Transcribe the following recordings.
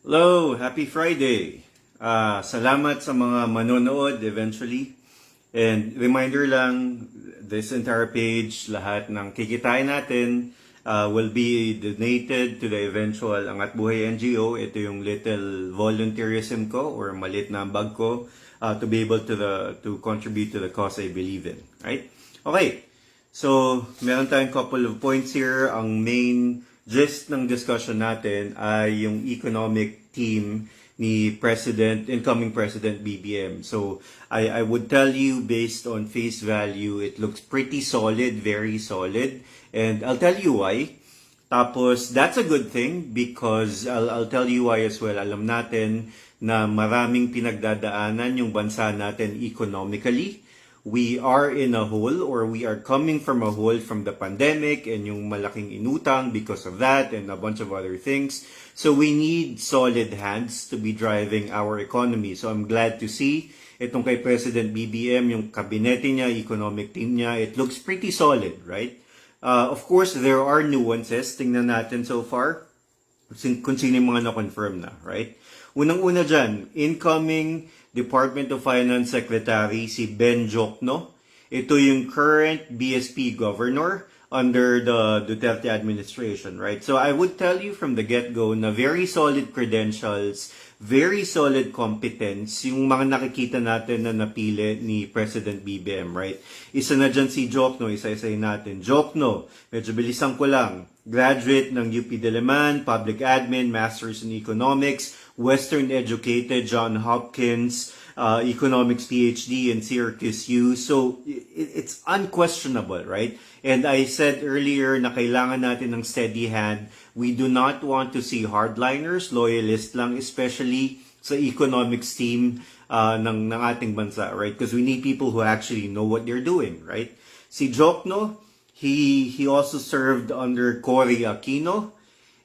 Hello! Happy Friday! Salamat sa mga manonood eventually. And reminder lang, this entire page, lahat ng kikitain natin will be donated to the eventual Angat Buhay NGO. Ito yung little volunteerism ko or malit na bag ko to be able to contribute to the cause I believe in. Right? Okay. So, meron tayong couple of points here. Ang main gist ng discussion natin ay yung economic team ni incoming President BBM. So, I would tell you based on face value, it looks pretty solid, very solid. And I'll tell you why. Tapos, that's a good thing because I'll tell you why as well. Alam natin na maraming pinagdadaanan yung bansa natin economically. We are in a hole or we are coming from a hole from the pandemic and yung malaking inutang because of that and a bunch of other things. So we need solid hands to be driving our economy. So I'm glad to see itong kay President BBM, yung kabinete niya, economic team niya, it looks pretty solid, right? Of course, there are nuances. Tingnan natin so far kung sino yung mga na-confirm na, right? Unang-una dyan, incoming Department of Finance Secretary si Ben Jokno. Ito yung current BSP governor under the Duterte administration, right? So I would tell you from the get-go na very solid credentials, very solid competence yung mga nakikita natin na napili ni President BBM, right? Isa na dyan si Jokno, isa-isay natin. Jokno, medyo bilisan ko lang. Graduate ng UP Diliman, Public Admin, Masters in Economics, Western educated, John Hopkins, Economics PhD in Syracuse U. So, it's unquestionable, right? And I said earlier na kailangan natin ng steady hand. We do not want to see hardliners, loyalist lang, especially sa economics team ng ating bansa, right? Because we need people who actually know what they're doing, right? Si Jokno, he also served under Cory Aquino,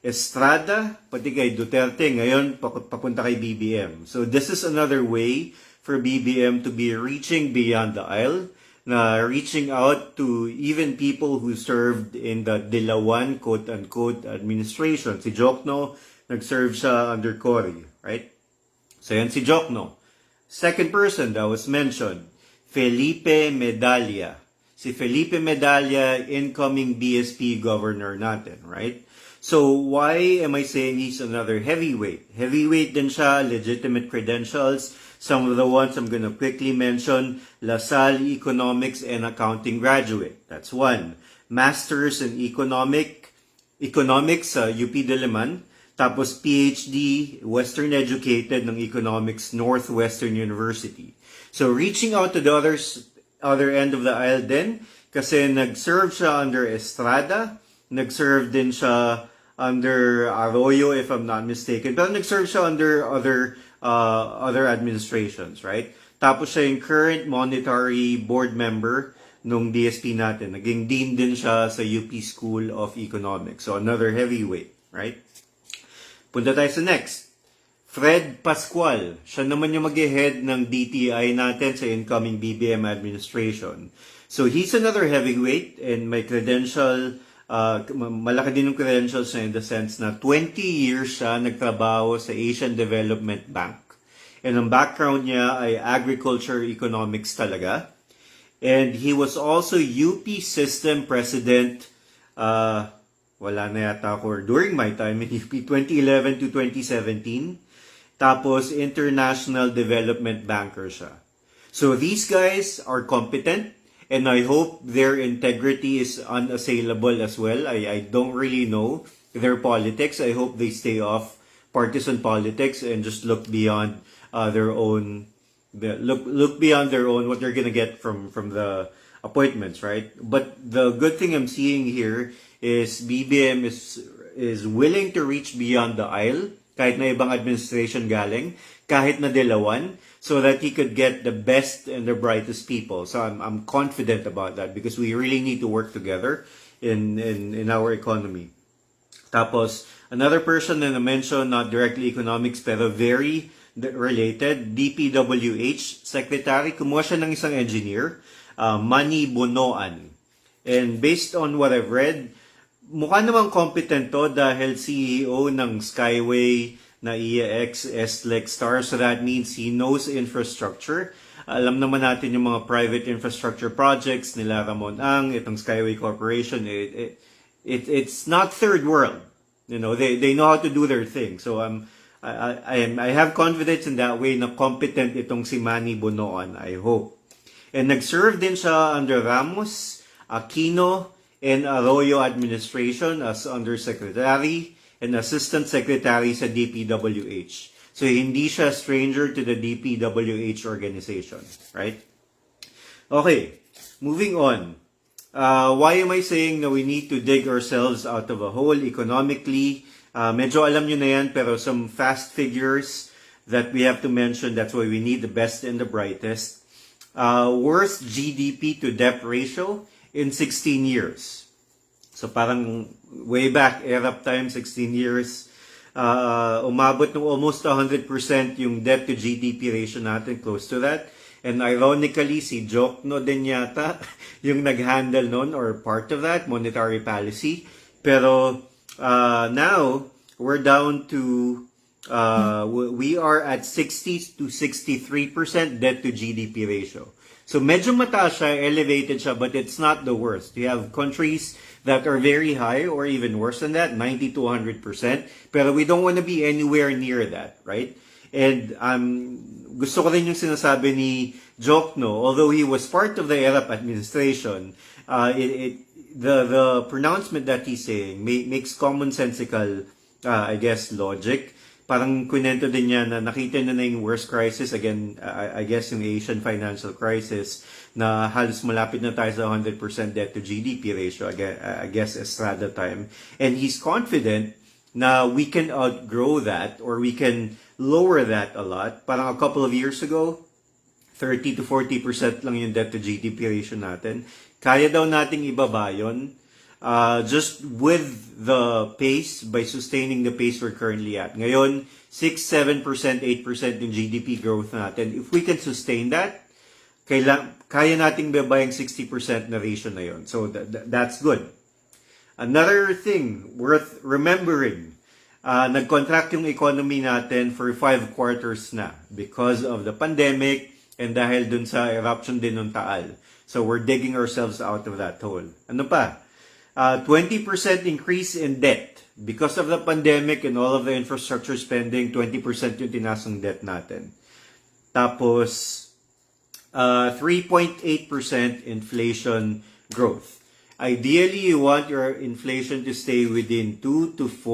Estrada, pati kay Duterte, ngayon papunta kay BBM. So this is another way for BBM to be reaching beyond the aisle, na reaching out to even people who served in the Dilawan, quote-unquote, administration. Si Jokno, nag-serve siya under Cory, right? So yan si Jokno. Second person that was mentioned, Felipe Medalla. Si Felipe Medalla, incoming BSP governor natin, right? So, why am I saying he's another heavyweight? Heavyweight din siya, legitimate credentials. Some of the ones I'm gonna quickly mention, La Salle Economics and Accounting graduate. That's one. Masters in Economics sa UP Diliman. Tapos PhD, Western educated ng Economics, Northwestern University. So, reaching out to the other end of the aisle din, kasi nag-serve siya under Estrada, nag-serve din siya under Arroyo, if I'm not mistaken. Pero nag-serve siya under other administrations, right? Tapos siya yung current monetary board member nung DSP natin. Naging dean din siya sa UP School of Economics. So, another heavyweight, right? Punta tayo sa next. Fred Pascual. Siya naman yung mag-head ng DTI natin sa incoming BBM administration. So, he's another heavyweight and may credential. Malaki din yung credentials na in the sense na 20 years siya nagtrabaho sa Asian Development Bank. And ang background niya ay agriculture economics talaga. And he was also UP System President, wala na yata ako, during my time in UP, 2011 to 2017. Tapos International Development Banker siya. So these guys are competent. And I hope their integrity is unassailable as well. I don't really know their politics. I hope they stay off partisan politics and just look beyond their own, look beyond their own, what they're gonna get from the appointments, right? But the good thing I'm seeing here is BBM is willing to reach beyond the aisle, kahit na ibang administration galing, kahit na Dilawan, so that he could get the best and the brightest people. So I'm confident about that because we really need to work together in our economy. Tapos, another person na na-mention, not directly economics, pero very related, DPWH Secretary. Kumuha siya ng isang engineer, Manny Bonoan. And based on what I've read, mukha namang competent to dahil CEO ng Skyway na EX, SLEC star. So that means he knows infrastructure. Alam naman natin yung mga private infrastructure projects nila Ramon Ang, itong Skyway Corporation. It's not third world. You know, they know how to do their thing. So I have confidence in that way na competent itong si Manny Bonoan, I hope. And nag-serve din siya under Ramos, Aquino, and Arroyo administration as undersecretary and assistant secretary sa DPWH. So hindi siya stranger to the DPWH organization, right? Okay, moving on. Why am I saying that we need to dig ourselves out of a hole economically? Medyo alam nyo na yan, pero some fast figures that we have to mention. That's why we need the best and the brightest. Worst GDP to debt ratio in 16 years. So parang way back, ERAP time, 16 years. Umabot ng almost 100% yung debt to GDP ratio natin, close to that. And ironically, si Jokno din yata yung nag-handle nun or part of that, monetary policy. Pero now, we're down to, we are at 60 to 63% debt to GDP ratio. So medyo mataas siya, elevated siya, but it's not the worst. You have countries that are very high or even worse than that, 90 to 100%. Pero we don't want to be anywhere near that, right? And gusto ko rin yung sinasabi ni Jokno, although he was part of the ERAP administration, the pronouncement that he's saying makes commonsensical, I guess, logic. Parang kunento din niya na nakita na yung worst crisis, again, I guess yung Asian financial crisis, na halos malapit na tayo sa 100% debt to GDP ratio, I guess Estrada time. And he's confident na we can outgrow that or we can lower that a lot. Parang a couple of years ago, 30 to 40% lang yung debt to GDP ratio natin. Kaya daw nating ibaba yun. Just with the pace, by sustaining the pace we're currently at. Ngayon, 6, 7%, 8% yung GDP growth natin. If we can sustain that, kaya nating baba yung 60% na ratio na yun. So that's good. Another thing worth remembering, nag-contract yung economy natin for 5 quarters na because of the pandemic and dahil dun sa eruption din ng Taal. So we're digging ourselves out of that hole. Ano pa? 20% increase in debt. Because of the pandemic and all of the infrastructure spending, 20% yung tinasang debt natin. Tapos, 3.8% inflation growth. Ideally, you want your inflation to stay within 2 to 4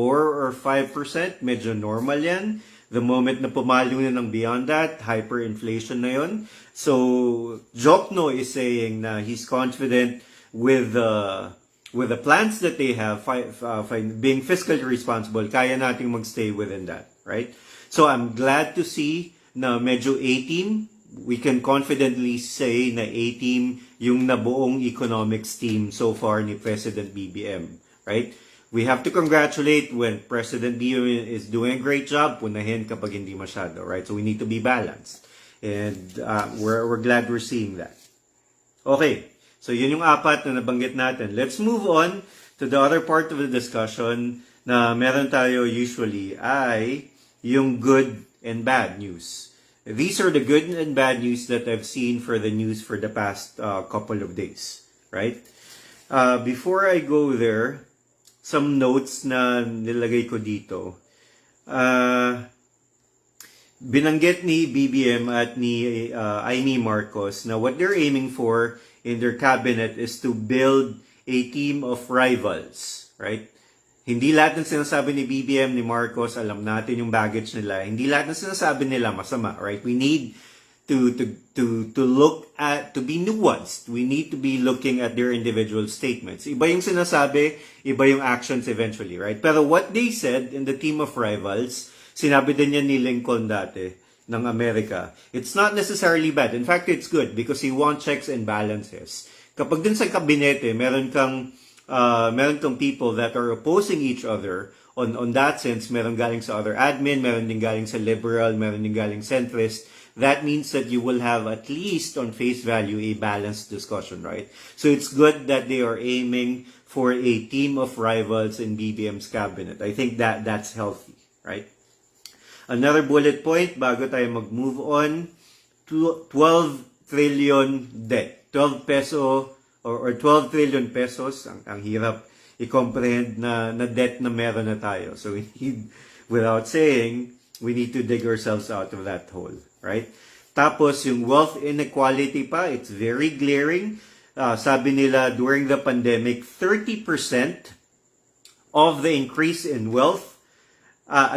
or 5%. Medyo normal yan. The moment na pumalo na ng beyond that, hyperinflation na yun. So, Jokno is saying na he's confident with the plans that they have, being fiscally responsible, kaya nating magstay within that, right? So I'm glad to see na medyo A-team, we can confidently say na A-team yung nabuong economics team so far ni President BBM, right? We have to congratulate when President BBM is doing a great job, punahin kapag hindi masyado, right? So we need to be balanced. And we're glad we're seeing that. Okay. So yun yung 4 na nabanggit natin. Let's move on to the other part of the discussion na meron tayo usually ay yung good and bad news. These are the good and bad news that I've seen for the news for the past couple of days, right? Before I go there, some notes na nilagay ko dito. Binanggit ni BBM at ni Amy Marcos na what they're aiming for in their cabinet is to build a team of rivals, right? Hindi lahat ng sinasabi ni BBM, ni Marcos, alam natin yung baggage nila. Hindi lahat ng sinasabi nila masama, right? We need to look at, to be nuanced. We need to be looking at their individual statements. Iba yung sinasabi, iba yung actions eventually, right? Pero what they said in the team of rivals, sinabi din yan ni Lincoln dati, ng Amerika. It's not necessarily bad. In fact, it's good because he wants checks and balances. Kapag dun sa kabinete, meron kang people that are opposing each other, on that sense, meron galing sa other admin, meron din galing sa liberal, meron din galing centrist, that means that you will have at least on face value a balanced discussion, right? So it's good that they are aiming for a team of rivals in BBM's cabinet. I think that's healthy, right? Another bullet point bago tayo mag-move on, 12 trillion debt. 12 peso or 12 trillion pesos, ang hirap i-comprehend na debt na meron na tayo. So we need, without saying, we need to dig ourselves out of that hole, right? Tapos yung wealth inequality pa, it's very glaring. Sabi nila during the pandemic, 30% of the increase in wealth,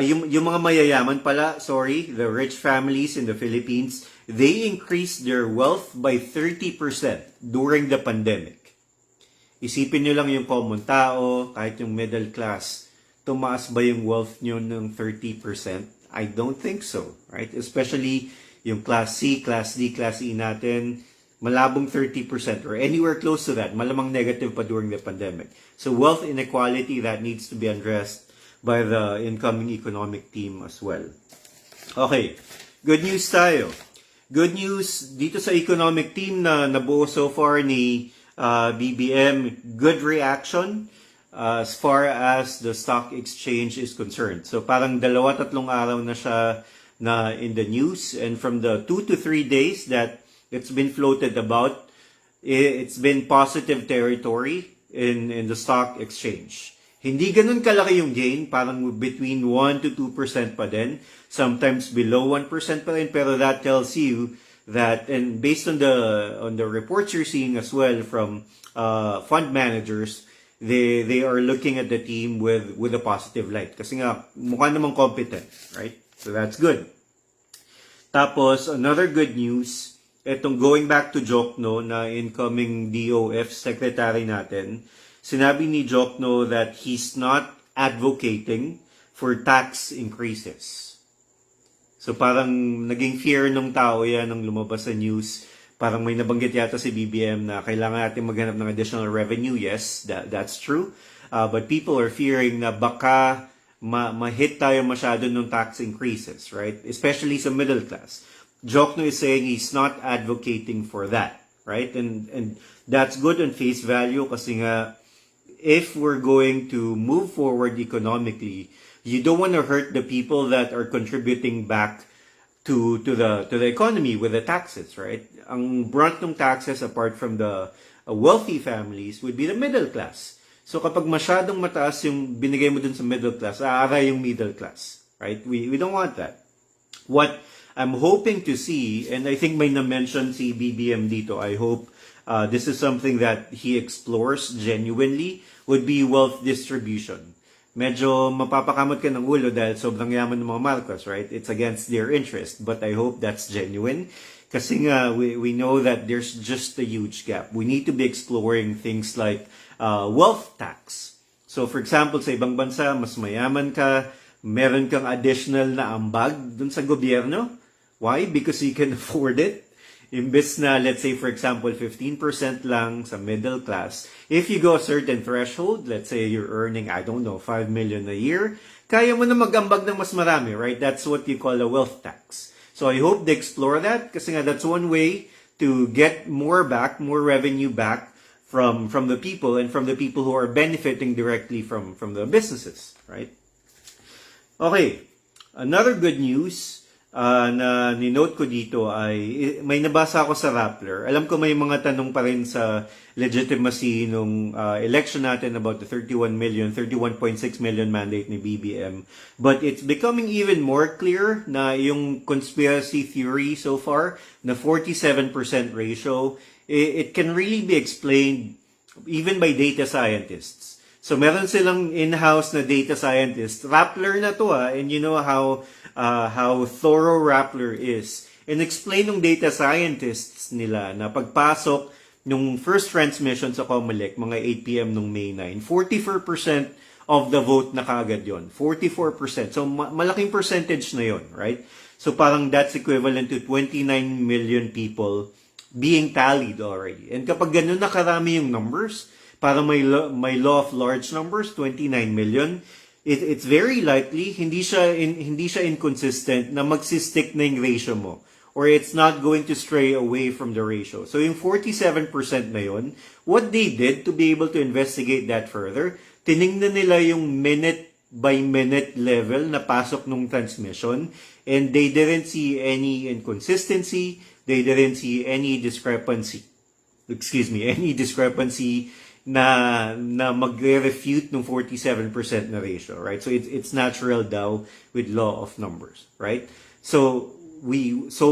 yung mga mayayaman pala, the rich families in the Philippines, they increased their wealth by 30% during the pandemic. Isipin nyo lang yung common tao, kahit yung middle class, tumaas ba yung wealth nyo ng 30%? I don't think so, right? Especially yung Class C, Class D, Class E natin, malabong 30% or anywhere close to that, malamang negative pa during the pandemic. So wealth inequality, that needs to be addressed by the incoming economic team as well. Okay, good news tayo. Good news dito sa economic team na nabuo so far ni BBM, good reaction as far as the stock exchange is concerned. So parang 2-3 araw na siya na in the news, and from the 2 to 3 days that it's been floated about, it's been positive territory in the stock exchange. Hindi ganun kalaki yung gain, parang between 1 to 2% pa din, sometimes below 1% pa rin, pero that tells you that, and based on the reports you're seeing as well from fund managers, they are looking at the team with a positive light. Kasi nga, mukha namang competent, right? So that's good. Tapos, another good news, etong going back to Jokno na incoming DOF secretary natin, sinabi ni Jokno that he's not advocating for tax increases. So parang naging fear ng tao yan nung lumabas sa news. Parang may nabanggit yata si BBM na kailangan natin maghanap ng additional revenue. Yes, that's true. But people are fearing na baka ma-hit tayo masyado ng tax increases, right? Especially sa middle class. Jokno is saying he's not advocating for that, right? And that's good on face value kasi nga if we're going to move forward economically, you don't want to hurt the people that are contributing back to the economy with the taxes, right? Ang brunt ng taxes apart from the wealthy families would be the middle class. So kapag masyadong mataas yung binigay mo dun sa middle class, aaray yung middle class, right? We don't want that. What I'm hoping to see, and I think may na-mention si BBM dito, I hope this is something that he explores genuinely, would be wealth distribution. Medyo mapapakamot ka ng ulo dahil sobrang yaman ng mga Marcos, right? It's against their interest, but I hope that's genuine. Kasi nga, we know that there's just a huge gap. We need to be exploring things like wealth tax. So for example, sa ibang bansa, mas mayaman ka, meron kang additional na ambag dun sa gobyerno. Why? Because you can afford it. Imbes na, let's say, for example, 15% lang sa middle class, if you go a certain threshold, let's say you're earning, I don't know, 5 million a year, kaya mo na mag-ambag ng mas marami, right? That's what you call a wealth tax. So I hope they explore that kasi nga that's one way to get more revenue back from the people and from the people who are benefiting directly from the businesses, right? Okay, another good news na ni-note ko dito ay may nabasa ako sa Rappler. Alam ko may mga tanong pa rin sa legitimacy nung election natin about the 31.6 million mandate ni BBM. But it's becoming even more clear na yung conspiracy theory so far na 47% ratio, it can really be explained even by data scientists. So meron silang in-house na data scientist. Rappler na to and you know how thorough Rappler is. And explain ng data scientists nila na pagpasok nung first transmission sa Comelec, mga 8 p.m. nung May 9, 44% of the vote na kaagad yon. 44%. So malaking percentage na yon, right? So parang that's equivalent to 29 million people being tallied already. And kapag ganun na karami yung numbers, para may law of large numbers, 29 million, it's very likely hindi siya inconsistent na magsistick na yung ratio mo, or it's not going to stray away from the ratio. So yung 47% na yun, what they did to be able to investigate that further, tiningnan nila yung minute by minute level na pasok nung transmission, and they didn't see any inconsistency, they didn't see any discrepancy na magre-refute ng 47% na ratio, right? So it's natural daw with law of numbers, right? So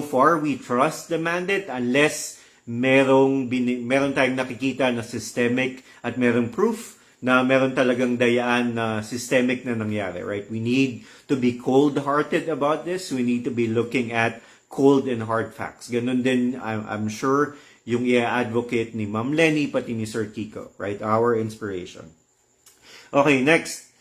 far we trust the mandate unless meron tayong nakikita na systemic at merong proof na meron talagang dayaan na systemic na nangyari, right? We need to be cold-hearted about this. We need to be looking at cold and hard facts. Ganun din, I'm sure, yung i-advocate ni Ma'am Lenny pati ni Sir Kiko, right? Our inspiration. Okay, next.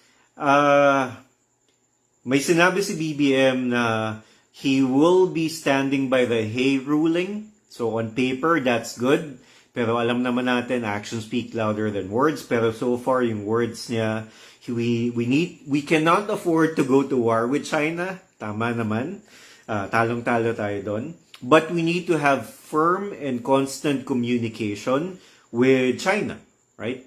May sinabi si BBM na he will be standing by the Hay ruling. So on paper, that's good. Pero alam naman natin, actions speak louder than words. Pero so far, yung words niya, we cannot afford to go to war with China. Tama naman. Talong-talo tayo doon. But we need to have firm and constant communication with China, right?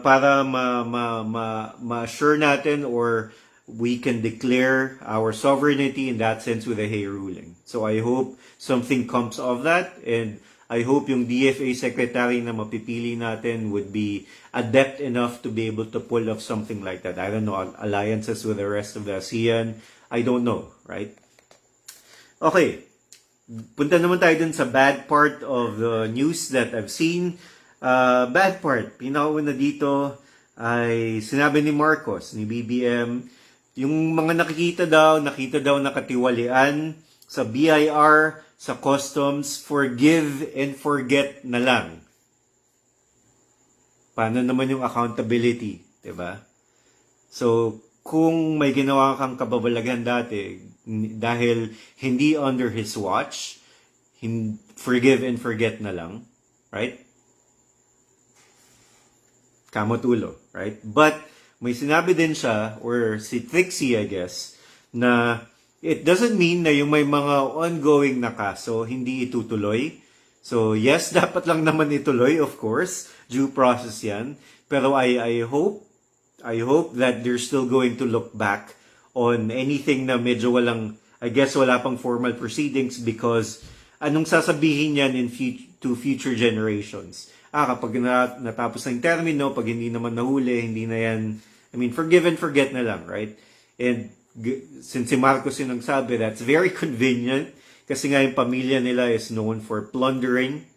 Para ma-assure natin or we can declare our sovereignty in that sense with the Hay ruling. So I hope something comes of that, and I hope yung DFA secretary na mapipili natin would be adept enough to be able to pull off something like that. I don't know, alliances with the rest of the ASEAN. I don't know, right? Okay. Punta naman tayo dun sa bad part of the news that I've seen. Bad part, pinakauna dito ay sinabi ni Marcos, ni BBM, yung mga nakita daw nakatiwalian sa BIR, sa customs, forgive and forget na lang. Paano naman yung accountability, 'di ba? So, kung may ginawa kang kababalagan dati dahil hindi under his watch, forgive and forget na lang, right? Kamotulo, right? But may sinabi din siya, or si Trixie, I guess, na it doesn't mean na yung may mga ongoing na kaso, hindi itutuloy. So, yes, dapat lang naman ituloy, of course. Due process yan. Pero I hope that they're still going to look back on anything na medyo walang, I guess wala pang formal proceedings, because anong sasabihin yan to future generations? Kapag natapos na yung termino, pag hindi naman nahuli, hindi na yan, forgive and forget na lang, right? And since si Marcos yung nagsabi, that's very convenient kasi nga yung pamilya nila is known for plundering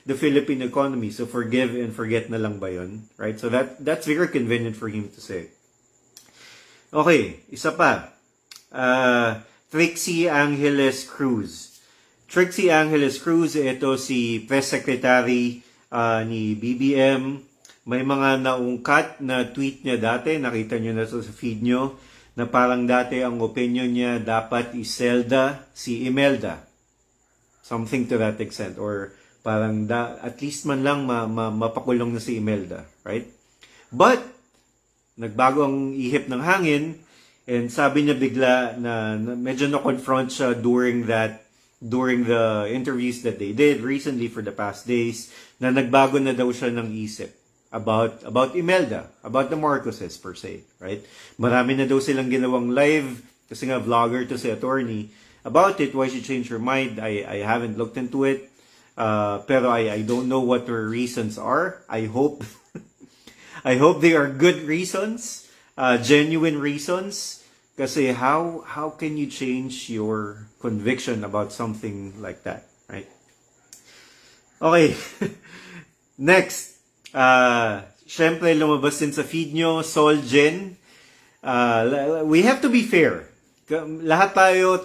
the Philippine economy. So forgive and forget na lang ba yun? Right? So that's very convenient for him to say. Okay, isa pa. Trixie Angeles Cruz. Trixie Angeles Cruz, ito si Press Secretary ni BBM. May mga naungkat na tweet niya dati, nakita niyo na sa feed niyo, na parang dati ang opinion niya dapat iselda si Imelda. Something to that extent. Or parang at least man lang mapakulong na si Imelda. Right? But, nagbago ang ihip ng hangin, and sabi niya bigla na medyo na-confront siya during the interviews that they did recently for the past days, na nagbago na daw siya ng isip about Imelda, about the Marcoses per se, right? Marami na daw silang ginawang live, kasi nga vlogger to si attorney, about it, why she changed her mind. I haven't looked into it, pero I don't know what her reasons are. I hope they are good reasons, genuine reasons. Kasi how can you change your conviction about something like that, right? Okay. Next, syempre lumabas din sa feed nyo, Solgen. We have to be fair. Lahat tayo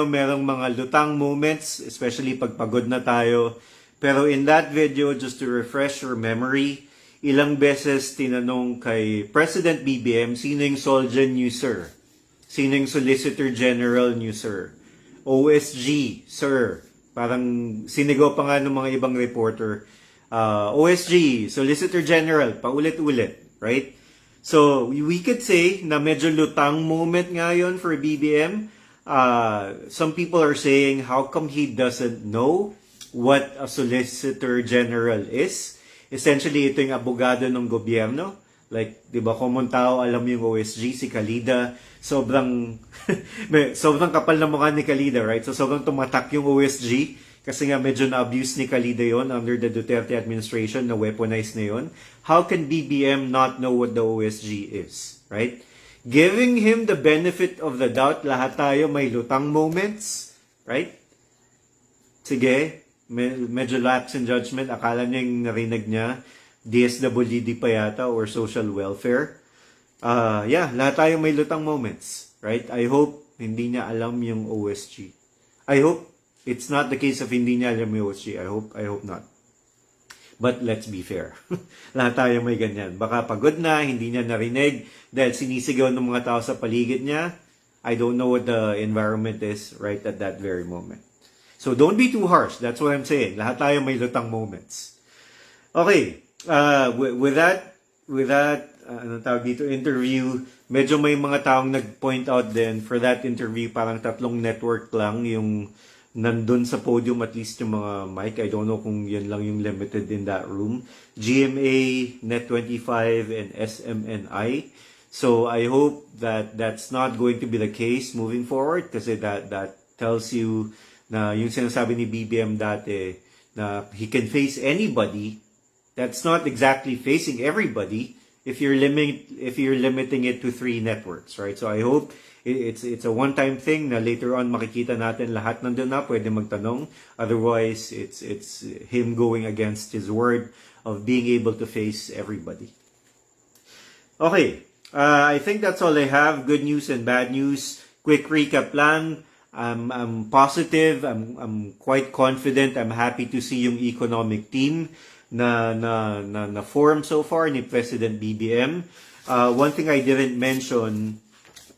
merong mga lutang moments, especially pag pagod na tayo. Pero in that video, just to refresh your memory, ilang beses tinanong kay President BBM, sino yung Solgen niyo, sir? Sino yung Solicitor General niyo, sir? OSG, sir. Parang sinigaw pa nga ng mga ibang reporter. OSG, Solicitor General, paulit-ulit, right? So, we could say na medyo lutang moment ngayon for BBM. Some people are saying, how come he doesn't know what a Solicitor General is? essentially ito yung abogado ng gobyerno. Like, di ba, common tao, alam yung OSG, si Kalida, sobrang, sobrang kapal na mukha ni Kalida, right? So, sobrang tumatak yung OSG, kasi nga medyo na-abuse ni Kalida yon under the Duterte administration, na weaponized na yon. How can BBM not know what the OSG is, right? Giving him the benefit of the doubt, lahat tayo may lutang moments, right? Sige, medyo lapse in judgment, akala niya yung narinig niya, DSWD pa yata or social welfare. Lahat tayo may lutang moments, right? I hope hindi niya alam yung OSG. I hope it's not the case of hindi niya alam yung OSG. I hope not. But let's be fair. Lahat tayo may ganyan. Baka pagod na, hindi niya narinig dahil sinisigaw ng mga tao sa paligid niya. I don't know what the environment is right at that very moment. So don't be too harsh. That's what I'm saying. Lahat tayo may lutang moments. Okay. With that, anong tawag dito, interview, medyo may mga taong nag-point out din for that interview, parang 3 network lang yung nandun sa podium, at least yung mga mic. I don't know kung yan lang yung limited in that room. GMA, Net25, and SMNI. So I hope that that's not going to be the case moving forward, kasi that tells you na yung sinasabi ni BBM dati na he can face anybody. That's not exactly facing everybody if you're limiting it to 3 networks, right? So I hope it's a one-time thing na later on makikita natin lahat nandun na, pwede magtanong. Otherwise, it's him going against his word of being able to face everybody. Okay, I think that's all I have. Good news and bad news. Quick recap lang. I'm positive. I'm quite confident. I'm happy to see yung economic team na form so far ni President BBM. One thing I didn't mention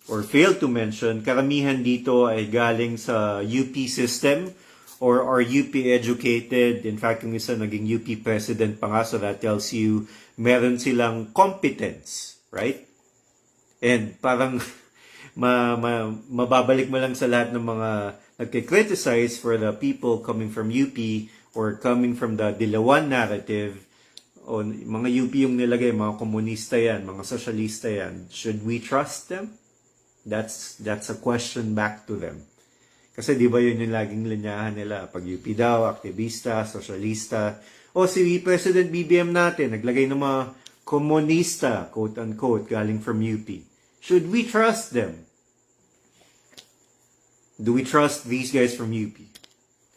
or failed to mention, karamihan dito ay galing sa UP system or are UP educated. In fact, yung isa naging UP president pa nga, so that tells you meron silang competence, right? And parang mababalik mo lang sa lahat ng mga nagkikriticize for the people coming from UP or coming from the Dilawan narrative. O mga UP yung nilagay, mga komunista yan, mga sosyalista yan. Should we trust them? That's a question back to them. Kasi di ba yun yung laging linyahan nila? Pag UP daw, aktivista, sosyalista. O si President BBM natin, naglagay ng mga komunista, quote-unquote, galing from UP. Should we trust them? Do we trust these guys from UP?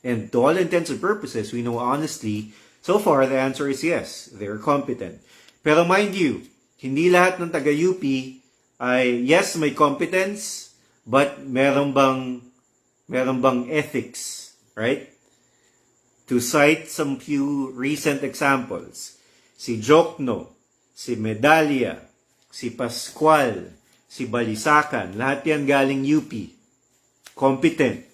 And to all intents and purposes, we know honestly, so far the answer is yes, they're competent. Pero mind you, hindi lahat ng taga-UP ay, yes, may competence, but meron bang ethics, right? To cite some few recent examples, si Jokno, si Medallia, si Pascual, si Balisacan, lahat yan galing UP. Competent.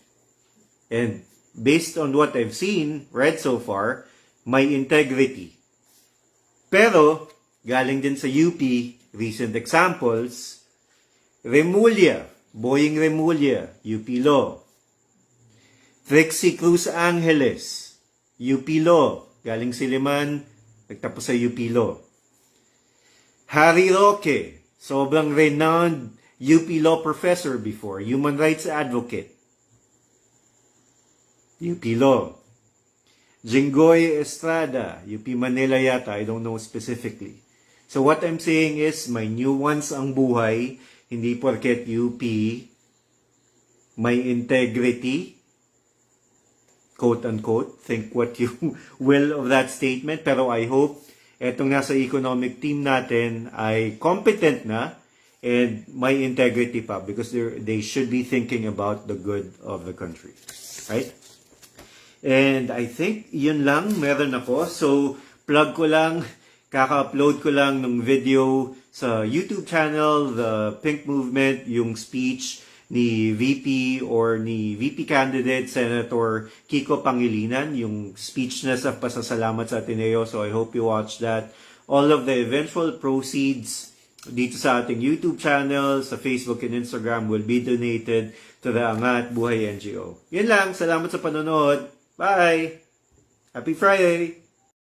And based on what I've seen, read so far, may integrity. Pero, galing din sa UP, recent examples, Remulla, Boying Remulla, UP Law. Trixie Cruz Angeles, UP Law, galing Siliman, nagtapos sa UP Law. Harry Roque, sobrang renowned UP Law professor before, human rights advocate. UP Law. Jinggoy Estrada, UP Manila yata, I don't know specifically. So what I'm saying is, may nuance ang buhay, hindi porket UP, may integrity, quote-unquote, think what you will of that statement, pero I hope etong nasa economic team natin ay competent na and may integrity pa because they should be thinking about the good of the country. Right? And I think yun lang meron ako. So, plug ko lang, kaka-upload ko lang ng video sa YouTube channel, The Pink Movement, yung speech ni VP or ni VP candidate Senator Kiko Pangilinan, yung speech na sa pasasalamat sa Ateneo. So I hope you watch that. All of the eventual proceeds dito sa ating YouTube channel, sa Facebook and Instagram will be donated to the Angat Buhay NGO. Yun lang. Salamat sa panonood. Bye! Happy Friday!